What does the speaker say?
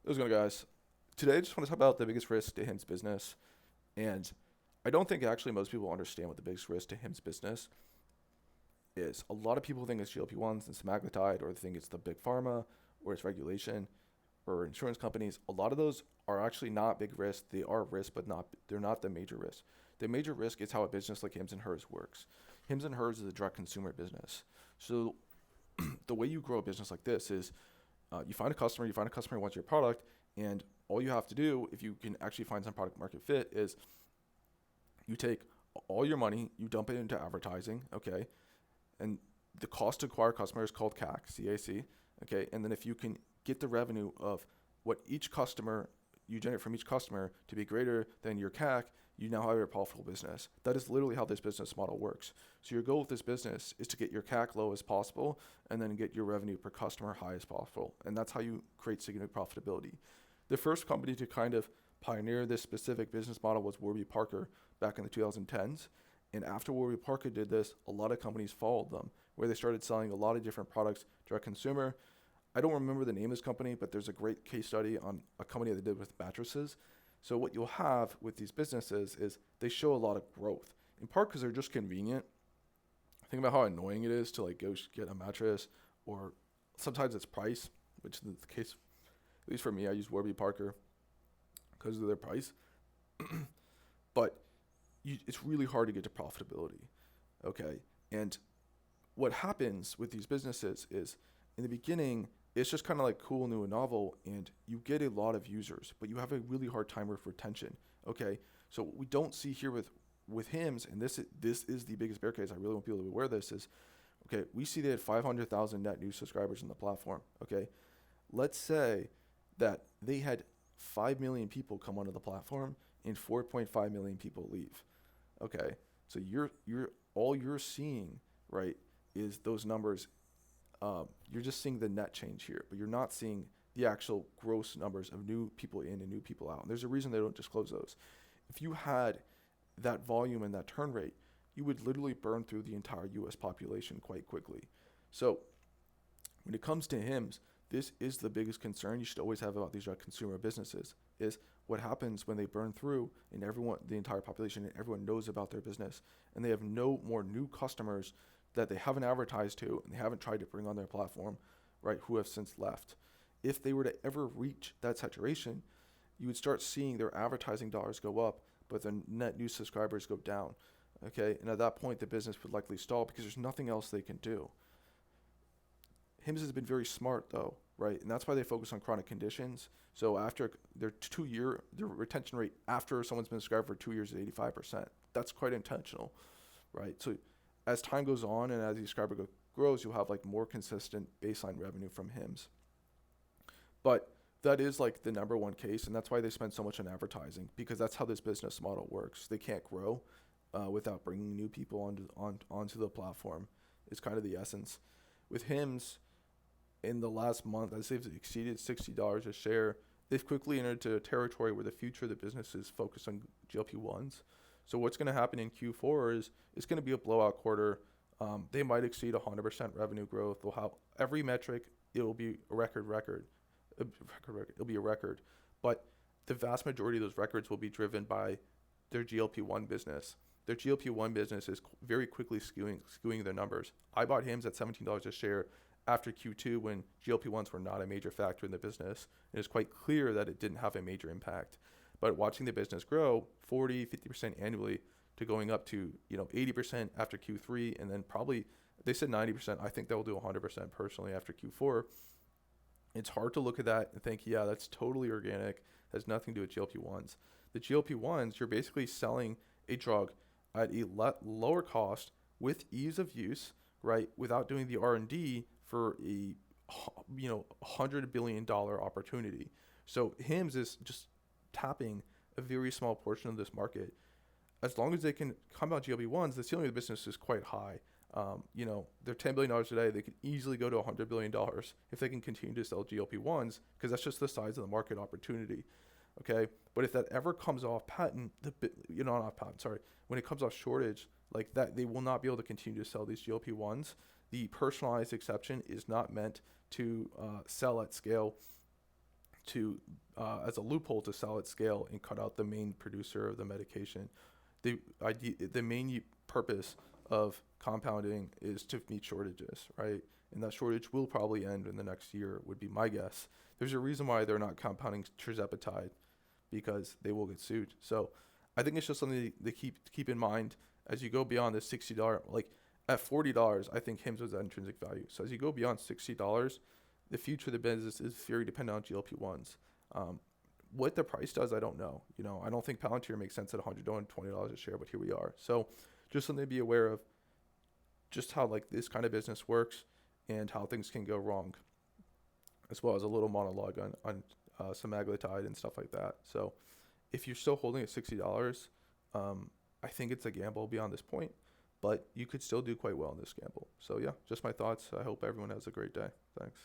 How's it going, guys? Today, I just want to talk about the biggest risk to Him's business. And I don't think actually most people understand what the biggest risk to Him's business is. A lot of people think it's GLP-1s and semaglutide, or they think it's the big pharma, or it's regulation, or insurance companies. A lot of those are actually not big risks. They are risks, but they're not the major risk. The major risk is how a business like Hims and Hers works. Hims and Hers is a direct consumer business. So the way you grow a business like this is you find a customer who wants your product, and all you have to do, if you can actually find some product market fit, is you take all your money, you dump it into advertising, okay, and the cost to acquire a customer is called CAC, okay, and then if you can get the revenue of what each customer you generate from each customer to be greater than your CAC, you now have a profitable business. That is literally how this business model works. So your goal with this business is to get your CAC low as possible and then get your revenue per customer high as possible. And that's how you create significant profitability. The first company to kind of pioneer this specific business model was Warby Parker back in the 2010s. And after Warby Parker did this, a lot of companies followed them, where they started selling a lot of different products direct consumer. I don't remember the name of this company, but there's a great case study on a company that did with mattresses. So what you'll have with these businesses is they show a lot of growth, in part because they're just convenient. Think about how annoying it is to like go get a mattress, or sometimes it's price, which is the case. At least for me, I use Warby Parker because of their price. But it's really hard to get to profitability, okay? And what happens with these businesses is, in the beginning, it's just kind of like cool, new, and novel, and you get a lot of users, but you have a really hard time with retention. Okay, so what we don't see here with Hims, and this is the biggest bear case. I really want people to be aware of this. Is okay. We see they had 500,000 net new subscribers in the platform. Okay, let's say that they had 5 million people come onto the platform and 4.5 million people leave. Okay, so you're all you're seeing, right, is those numbers. You're just seeing the net change here, but you're not seeing the actual gross numbers of new people in and new people out. And there's a reason they don't disclose those. If you had that volume and that turn rate, you would literally burn through the entire US population quite quickly. So when it comes to Hims, this is the biggest concern you should always have about these consumer businesses, is what happens when they burn through and everyone, the entire population, and everyone knows about their business, and they have no more new customers that they haven't advertised to and they haven't tried to bring on their platform, right, who have since left. If they were to ever reach that saturation, you would start seeing their advertising dollars go up, but the net new subscribers go down. Okay, and at that point, the business would likely stall because there's nothing else they can do. Hims has been very smart though, right? And that's why they focus on chronic conditions. So after their retention rate after someone's been subscribed for 2 years is 85%. That's quite intentional, right? So as time goes on and as the subscriber grows, you'll have like more consistent baseline revenue from Hims. But that is like the number one case, and that's why they spend so much on advertising, because that's how this business model works. They can't grow without bringing new people onto the platform. It's kind of the essence. With Hims, in the last month, I'd say they've exceeded $60 a share. They've quickly entered into a territory where the future of the business is focused on GLP-1s. So what's going to happen in Q4 is it's going to be a blowout quarter. They might exceed 100% revenue growth. They'll have every metric. It'll be a record. It'll be a record. But the vast majority of those records will be driven by their GLP-1 business. Their GLP-1 business is very quickly skewing their numbers. I bought Hims at $17 a share after Q2 when GLP-1s were not a major factor in the business. And it's quite clear that it didn't have a major impact. But watching the business grow 40, 50% annually to going up to 80% after Q3, and then probably they said 90%. I think they'll do 100% personally after Q4. It's hard to look at that and think, yeah, that's totally organic. Has nothing to do with GLP-1s. The GLP-1s, you're basically selling a drug at a lower cost with ease of use, right, without doing the R&D for a $100 billion opportunity. So Hims is just tapping a very small portion of this market. As long as they can come out GLP-1s, the ceiling of the business is quite high. They're $10 billion today. They could easily go to $100 billion if they can continue to sell GLP-1s, because that's just the size of the market opportunity. Okay, but if that ever comes off patent, not off patent, sorry, when it comes off shortage, like that, they will not be able to continue to sell these GLP-1s. The personalized exception is not meant to sell at scale to as a loophole to sell at scale and cut out the main producer of the medication. The main purpose of compounding is to meet shortages, right? And that shortage will probably end in the next year, would be my guess. There's a reason why they're not compounding tirzepatide, because they will get sued. So I think it's just something to keep in mind as you go beyond the $60. Like at $40, I think Hims was at intrinsic value. So as you go beyond $60, the future of the business is very dependent on GLP-1s. What the price does, I don't know. I don't think Palantir makes sense at $120 a share, but here we are. So just something to be aware of, just how like this kind of business works and how things can go wrong, as well as a little monologue on semaglutide and stuff like that. So if you're still holding at $60, I think it's a gamble beyond this point, but you could still do quite well in this gamble. So yeah, just my thoughts. I hope everyone has a great day. Thanks.